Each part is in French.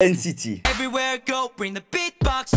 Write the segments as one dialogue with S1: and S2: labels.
S1: NCT.
S2: Everywhere I go, bring the beatbox.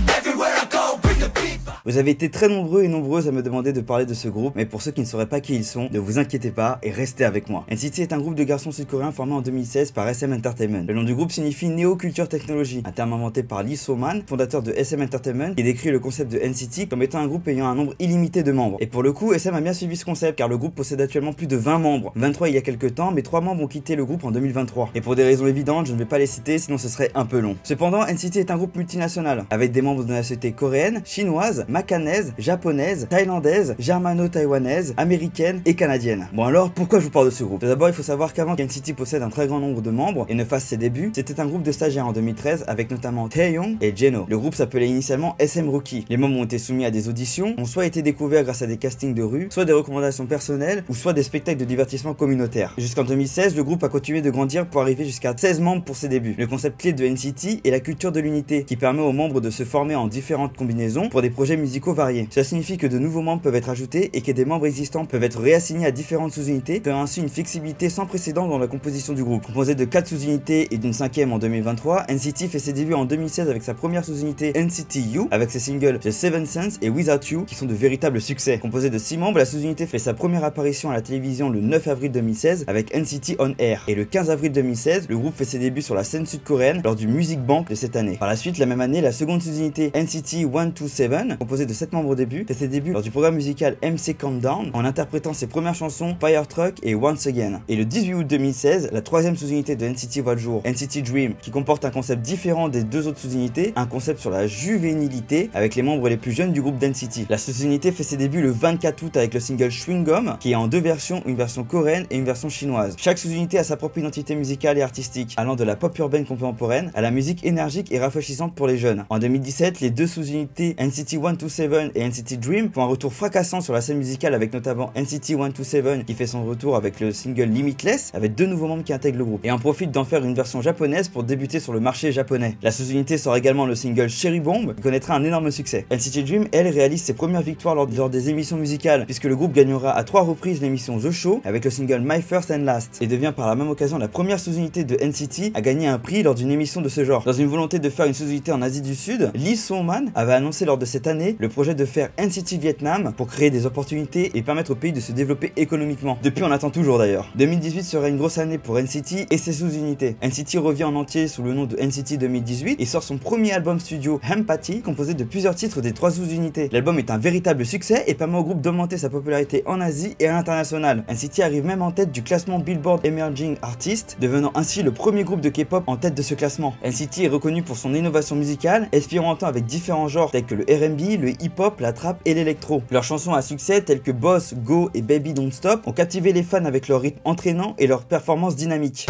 S2: Everywhere I go, bring the beatbox.
S1: Vous avez été très nombreux et nombreuses à me demander de parler de ce groupe, mais pour ceux qui ne sauraient pas qui ils sont, ne vous inquiétez pas et restez avec moi. NCT est un groupe de garçons sud-coréens formé en 2016 par SM Entertainment. Le nom du groupe signifie Neo Culture Technology, un terme inventé par Lee So-man, fondateur de SM Entertainment, qui décrit le concept de NCT comme étant un groupe ayant un nombre illimité de membres. Et pour le coup, SM a bien suivi ce concept car le groupe possède actuellement plus de 20 membres, 23 il y a quelques temps, mais 3 membres ont quitté le groupe en 2023. Et pour des raisons évidentes, je ne vais pas les citer sinon ce serait un peu long. Cependant, NCT est un groupe multinational, avec des membres de nationalité coréenne, chinoise, makanaise, japonaise, thaïlandaise, germano-taïwanaise, américaine et canadienne. Bon alors, pourquoi je vous parle de ce groupe? Tout d'abord, il faut savoir qu'avant qu'NCT possède un très grand nombre de membres et ne fasse ses débuts, c'était un groupe de stagiaires en 2013 avec notamment Taeyong et Jeno. Le groupe s'appelait initialement SM Rookie. Les membres ont été soumis à des auditions, ont soit été découverts grâce à des castings de rue, soit des recommandations personnelles ou soit des spectacles de divertissement communautaire. Jusqu'en 2016, le groupe a continué de grandir pour arriver jusqu'à 16 membres pour ses débuts. Le concept clé de NCT est la culture de l'unité qui permet aux membres de se former en différentes combinaisons pour des projets musicaux variés. Cela signifie que de nouveaux membres peuvent être ajoutés et que des membres existants peuvent être réassignés à différentes sous-unités, faisant ainsi une flexibilité sans précédent dans la composition du groupe. Composé de 4 sous-unités et d'une 5e en 2023, NCT fait ses débuts en 2016 avec sa première sous-unité NCT U, avec ses singles The Seven Sense et Without You qui sont de véritables succès. Composé de 6 membres, la sous-unité fait sa première apparition à la télévision le 9 avril 2016 avec NCT On Air. Et le 15 avril 2016, le groupe fait ses débuts sur la scène sud-coréenne lors du Music Bank de cette année. Par la suite, la même année, la seconde sous-unité NCT 127, composée de 7 membres au début, fait ses débuts lors du programme musical MC Countdown en interprétant ses premières chansons Fire Truck et Once Again. Et le 18 août 2016, la troisième sous-unité de NCT voit le jour, NCT Dream, qui comporte un concept différent des deux autres sous-unités, un concept sur la juvénilité avec les membres les plus jeunes du groupe d'NCT. La sous-unité fait ses débuts le 24 août avec le single Chewing Gum, qui est en deux versions, une version coréenne et une version chinoise. Chaque sous-unité a sa propre identité musicale et artistique, allant de la pop urbaine contemporaine à la musique énergique et rafraîchissante pour les jeunes. En 2017, les deux sous-unités NCT 127 et NCT Dream font un retour fracassant sur la scène musicale avec notamment NCT 127 qui fait son retour avec le single Limitless, avec 2 nouveaux membres qui intègrent le groupe et en profite d'en faire une version japonaise pour débuter sur le marché japonais. La sous-unité sort également le single Cherry Bomb qui connaîtra un énorme succès. NCT Dream, elle, réalise ses premières victoires lors des émissions musicales puisque le groupe gagnera à 3 reprises l'émission The Show avec le single My First and Last et devient par la même occasion la première sous-unité de NCT à gagner un prix lors d'une émission de ce genre. Dans une volonté de faire une sous-unité en Asie du Sud, Lee So-man avait annoncé lors de cette année le projet de faire NCT Vietnam pour créer des opportunités et permettre au pays de se développer économiquement. Depuis, on attend toujours d'ailleurs. 2018 sera une grosse année pour NCT et ses sous-unités. NCT revient en entier sous le nom de NCT 2018 et sort son premier album studio Empathy composé de plusieurs titres des 3 sous-unités. L'album est un véritable succès et permet au groupe d'augmenter sa popularité en Asie et à l'international. NCT arrive même en tête du classement Billboard Emerging Artists, devenant ainsi le premier groupe de K-pop en tête de ce classement. NCT est reconnu pour son innovation musicale, expérimentant avec différents genres tels que le R&B, le hip-hop, la trap et l'électro. Leurs chansons à succès telles que Boss, Go et Baby Don't Stop ont captivé les fans avec leur rythme entraînant et leur performance dynamique.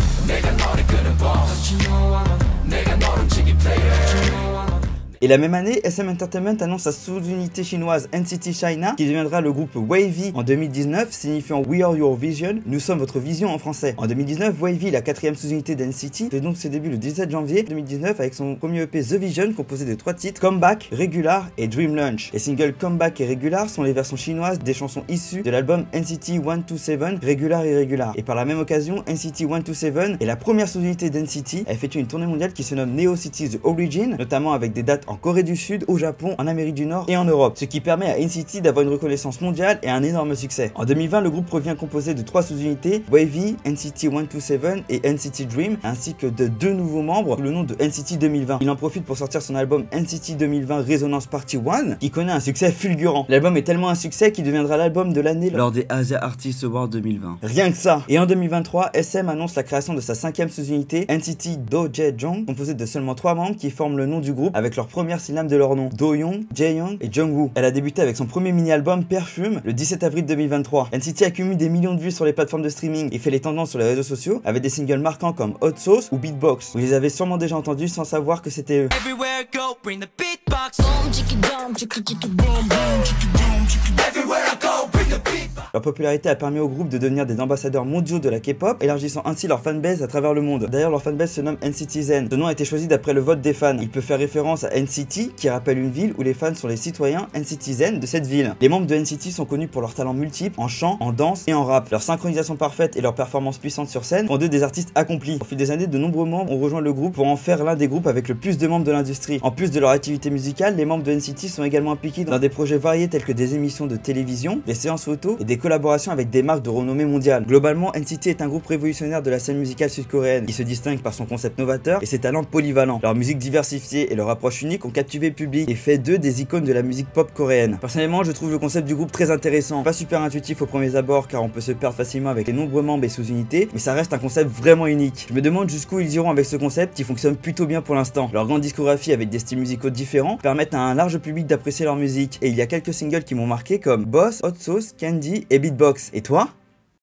S1: Et la même année, SM Entertainment annonce sa sous-unité chinoise NCT China qui deviendra le groupe Wavy en 2019, signifiant We Are Your Vision, nous sommes votre vision en français. En 2019, Wavy, la 4e sous-unité d'NCT, fait donc ses débuts le 17 janvier 2019 avec son premier EP The Vision composé de 3 titres, Comeback, Regular et Dream Lunch. Les singles Comeback et Regular sont les versions chinoises des chansons issues de l'album NCT 127 Regular et Regular. Et par la même occasion, NCT 127 est la première sous-unité d'NCT à effectuer une tournée mondiale qui se nomme Neo City The Origin, notamment avec des dates en Corée du Sud, au Japon, en Amérique du Nord et en Europe, ce qui permet à NCT d'avoir une reconnaissance mondiale et un énorme succès. En 2020, le groupe revient composé de 3 sous-unités, Wavy, NCT 127 et NCT Dream, ainsi que de 2 nouveaux membres sous le nom de NCT 2020. Il en profite pour sortir son album NCT 2020 Resonance Party 1, qui connaît un succès fulgurant. L'album est tellement un succès qu'il deviendra l'album de l'année lors des Asia Artists Awards 2020. Rien que ça. Et en 2023, SM annonce la création de sa 5e sous-unité, NCT Do-jae-jong, composée de seulement 3 membres qui forment le nom du groupe avec leur première syllabe de leur nom, Do-young, Jae-young et Jungwoo. Elle a débuté avec son premier mini-album Perfume le 17 avril 2023. NCT accumule des millions de vues sur les plateformes de streaming et fait les tendances sur les réseaux sociaux avec des singles marquants comme Hot Sauce ou Beatbox. Vous les avez sûrement déjà entendus sans savoir que c'était eux.
S2: Everywhere I go, bring the beatbox. Everywhere I go, bring the beatbox.
S1: Leur popularité a permis au groupe de devenir des ambassadeurs mondiaux de la K-pop, élargissant ainsi leur fanbase à travers le monde. D'ailleurs, leur fanbase se nomme NCTzen. Ce nom a été choisi d'après le vote des fans. Il peut faire référence à NCT, qui rappelle une ville où les fans sont les citoyens NCTzen de cette ville. Les membres de NCT sont connus pour leurs talents multiples en chant, en danse et en rap. Leur synchronisation parfaite et leur performance puissante sur scène font d'eux des artistes accomplis. Au fil des années, de nombreux membres ont rejoint le groupe pour en faire l'un des groupes avec le plus de membres de l'industrie. En plus de leur activité musicale, les membres de NCT sont également impliqués dans des projets variés tels que des émissions de télévision, des séances photos et des collaborations avec des marques de renommée mondiale. Globalement, NCT est un groupe révolutionnaire de la scène musicale sud-coréenne qui se distingue par son concept novateur et ses talents polyvalents. Leur musique diversifiée et leur approche unique ont captivé le public et fait d'eux des icônes de la musique pop coréenne. Personnellement, je trouve le concept du groupe très intéressant, pas super intuitif au premier abord car on peut se perdre facilement avec les nombreux membres et sous-unités, mais ça reste un concept vraiment unique. Je me demande jusqu'où ils iront avec ce concept qui fonctionne plutôt bien pour l'instant. Leur grande discographie avec des styles musicaux différents permettent à un large public d'apprécier leur musique et il y a quelques singles qui m'ont marqué comme Boss, Hot Sauce, Candy et Beatbox. Et toi ?